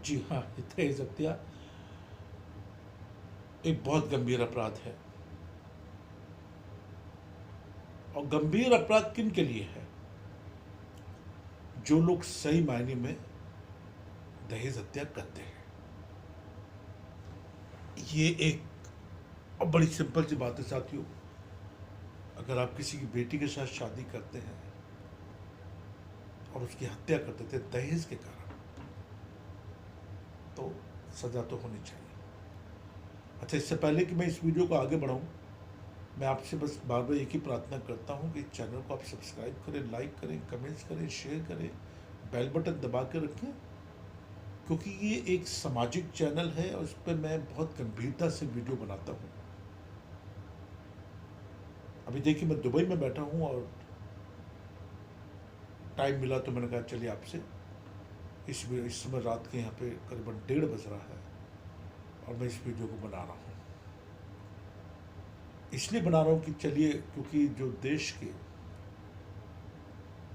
जी हाँ, दहेज हत्या एक बहुत गंभीर अपराध है। और गंभीर अपराध किन के लिए है? जो लोग सही मायने में दहेज हत्या करते हैं। ये एक बड़ी सिंपल सी बात है साथियों। अगर आप किसी की बेटी के साथ शादी करते हैं और उसकी हत्या कर देते हैं दहेज के कारण, तो सजा तो होनी चाहिए। अच्छा, इससे पहले कि मैं इस वीडियो को आगे बढ़ाऊं, मैं आपसे बस बार बार एक ही प्रार्थना करता हूं कि इस चैनल को आप सब्सक्राइब करें, लाइक करें, कमेंट्स करें, शेयर करें, बेल बटन दबा के रखें, क्योंकि ये एक सामाजिक चैनल है और इस पर मैं बहुत गंभीरता से वीडियो बनाता हूँ। अभी देखिए, मैं दुबई में बैठा हूँ और टाइम मिला तो मैंने कहा चलिए आपसे इस समय रात के यहाँ पे करीबन 1:30 बज रहा है और मैं इस वीडियो को बना रहा हूँ। इसलिए बना रहा हूँ कि चलिए, क्योंकि जो देश के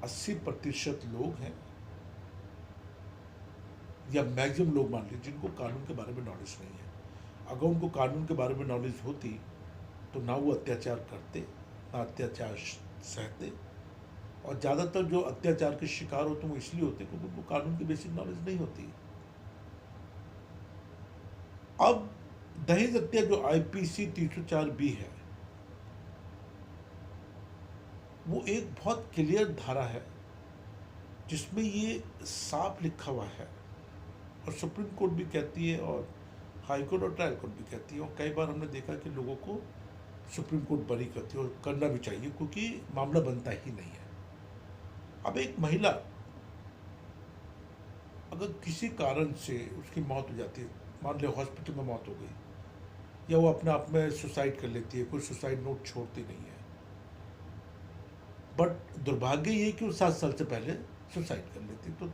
80% लोग हैं या मैक्सिमम लोग मान लीजिए जिनको कानून के बारे में नॉलेज नहीं है, अगर उनको कानून के बारे में नॉलेज होती तो ना वो अत्याचार करते, ना अत्याचार सहते। और ज़्यादातर जो अत्याचार के शिकार होते हैं वो इसलिए होते हैं क्योंकि उनको कानून की बेसिक नॉलेज नहीं होती। अब दहेज हत्या जो IPC 304B है, वो एक बहुत क्लियर धारा है जिसमें ये साफ लिखा हुआ है और सुप्रीम कोर्ट भी कहती है और हाई कोर्ट और ट्रायल कोर्ट भी कहती है। और कई बार हमने देखा कि लोगों को सुप्रीम कोर्ट बरी करती है और करना भी चाहिए क्योंकि मामला बनता ही नहीं है। अब एक महिला अगर किसी कारण से उसकी मौत हो जाती है, मान लो हॉस्पिटल में मौत हो गई, या वो अपने आप में सुसाइड कर लेती है, कोई सुसाइड नोट छोड़ती नहीं है, बट दुर्भाग्य ये कि वो 7 साल से पहले सुसाइड कर लेती है, तो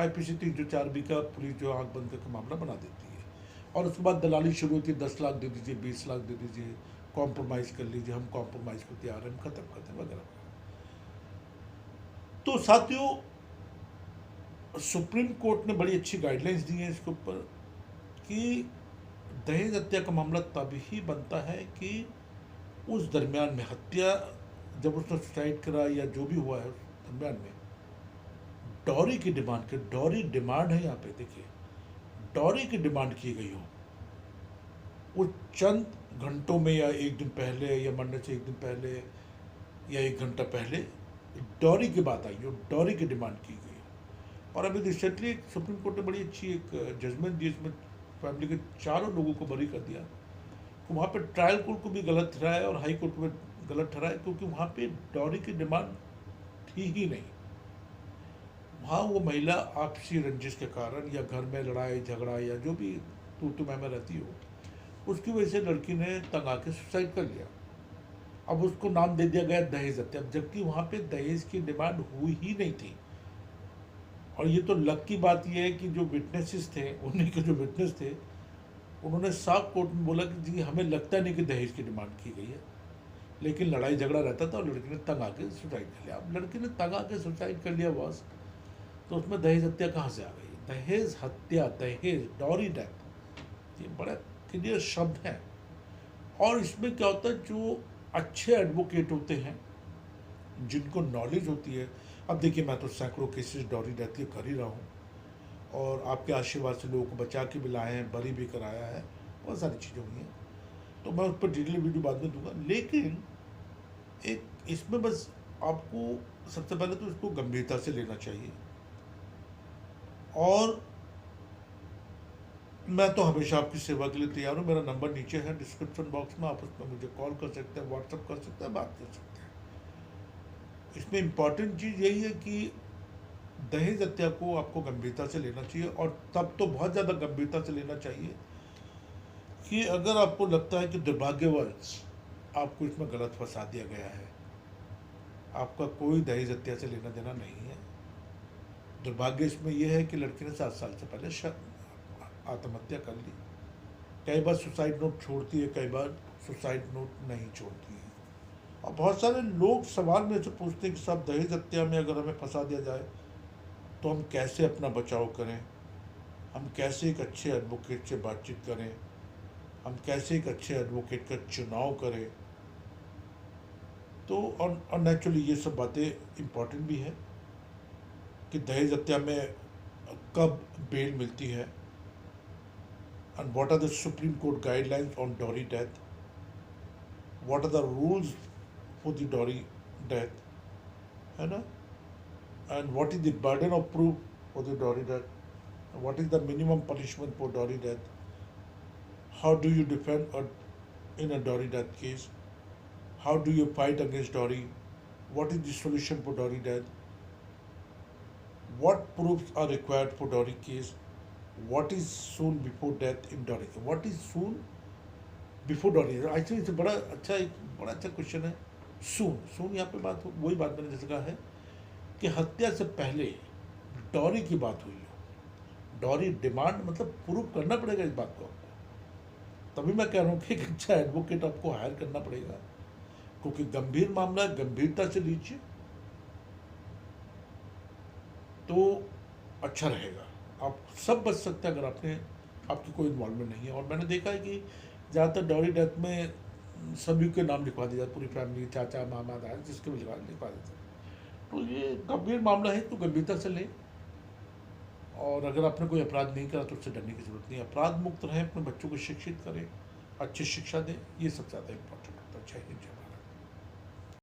IPC 304B का पुलिस जो आंख बंद करके मामला बना देती है। और उसके बाद दलाली शुरू होती है, 10 लाख दे दीजिए, 20 लाख दे दीजिए, कॉम्प्रोमाइज़ कर लीजिए, हम कॉम्प्रोमाइज़ को तैयार हैं, हम ख़त्म करते हैं वगैरह। तो साथियों, सुप्रीम कोर्ट ने बड़ी अच्छी गाइडलाइंस दी हैं इसके ऊपर कि दहेज हत्या का मामला तब ही बनता है कि उस दरमियान में हत्या, जब उसने सुसाइड करा या जो भी हुआ है उस दरमियान में डॉरी की डिमांड की, डॉरी डिमांड है यहाँ पे देखिए, डॉरी की डिमांड की गई हो, वो चंद घंटों में या एक दिन पहले या मरने से एक दिन पहले या 1 घंटा पहले डॉरी की बात आई हो, डॉरी की डिमांड की गई हो। और अभी रिसेंटली सुप्रीम कोर्ट ने बड़ी अच्छी एक जजमेंट दी, इसमें फैमिली के 4 लोगों को बरी कर दिया। तो वहाँ पे ट्रायल कोर्ट को भी गलत ठहराया और हाई कोर्ट में गलत ठहराया, क्योंकि वहाँ पे डॉरी की डिमांड थी ही नहीं। वहाँ वो महिला आपसी रंजिश के कारण या घर में लड़ाई झगड़ा या जो भी तू मैं रहती हो, उसकी वजह से लड़की ने तंग आके सुसाइड कर लिया। अब उसको नाम दे दिया गया दहेज हत्या, जबकि वहाँ पे दहेज की डिमांड हुई ही नहीं थी। और ये तो लक की बात ये है कि जो विटनेसेस थे, उन्हीं के जो विटनेस थे, उन्होंने साफ कोर्ट में बोला कि जी हमें लगता नहीं कि दहेज की डिमांड की गई है, लेकिन लड़ाई झगड़ा रहता था और लड़की ने तंग आके सुसाइड कर लिया। अब लड़की ने तंग आके सुसाइड कर लिया बॉस, तो उसमें दहेज हत्या कहाँ से आ गई? दहेज हत्या, दहेज, डॉरी डेथ, ये बड़ा क्लियर शब्द है। और इसमें क्या होता है, जो अच्छे एडवोकेट होते हैं, जिनको नॉलेज होती है, अब देखिए मैं तो सैकड़ों केसेस डॉरी डेथ के कर ही रहा हूँ और आपके आशीर्वाद से लोगों को बचा के भी लाए हैं, बरी भी कराया है, बहुत सारी चीज़ें हुई हैं, तो मैं उस पर डिटेल वीडियो बाद में दूंगा। लेकिन एक इसमें बस आपको सबसे पहले तो इसको गंभीरता से लेना चाहिए। और मैं तो हमेशा आपकी सेवा के लिए तैयार हूँ। मेरा नंबर नीचे है डिस्क्रिप्शन बॉक्स में, आप उसमें मुझे कॉल कर सकते हैं, व्हाट्सअप कर सकते हैं, बात कर सकते हैं। इसमें इम्पॉर्टेंट चीज़ यही है कि दहेज हत्या को आपको गंभीरता से लेना चाहिए, और तब तो बहुत ज़्यादा गंभीरता से लेना चाहिए कि अगर आपको लगता है कि दुर्भाग्यवश आपको इसमें गलत फंसा दिया गया है, आपका कोई दहेज हत्या से लेना देना नहीं है। दुर्भाग्य इसमें यह है कि लड़की ने 7 साल से पहले आत्महत्या कर ली। कई बार सुसाइड नोट छोड़ती है, कई बार सुसाइड नोट नहीं छोड़ती है। और बहुत सारे लोग सवाल में से पूछते हैं कि साहब दहेज हत्या में अगर हमें फंसा दिया जाए तो हम कैसे अपना बचाव करें, हम कैसे एक अच्छे एडवोकेट से बातचीत करें, हम कैसे एक अच्छे एडवोकेट का चुनाव करें। तो और नेचुरली ये सब बातें इम्पॉर्टेंट भी है कि दहेज हत्या में कब बेल मिलती है, and what are the supreme court guidelines on dowry death, what are the rules for the dowry death, है ना, and what is the burden of proof for the dowry death, what is the minimum punishment for dowry death, how do you defend in a dowry death case, how do you fight against dowry, what is the solution for dowry death, what proofs are required for dowry case, what is soon before death in dowry, what is soon before dowry। Actually इसे बड़ा अच्छा question है। सून यहाँ पे बात वही बात मैंने जैसे कहा है कि हत्या से पहले डॉरी की बात हुई हो, डॉरी डिमांड मतलब प्रूव करना पड़ेगा इस बात को आपको। तभी मैं कह रहा हूँ कि एक अच्छा एडवोकेट आपको हायर करना पड़ेगा, क्योंकि गंभीर मामला गंभीरता से लीजिए तो अच्छा रहेगा। आप सब बच सकते हैं अगर आपकी कोई इन्वॉल्वमेंट नहीं है। और मैंने देखा है कि ज़्यादातर डॉरी डेथ में सभी के नाम लिखवा दिया, पूरी फैमिली, चाचा, मामा, दादा, जिसके भी लिखवा देते हैं। तो ये गंभीर मामला है तो गंभीरता से लें, और अगर आपने कोई अपराध नहीं करा तो उससे डरने की जरूरत नहीं। अपराध मुक्त रहें, अपने बच्चों को शिक्षित करें, अच्छी शिक्षा दें, ये सबसे ज़्यादा इम्पोर्टेंट होता है। जय हिंद।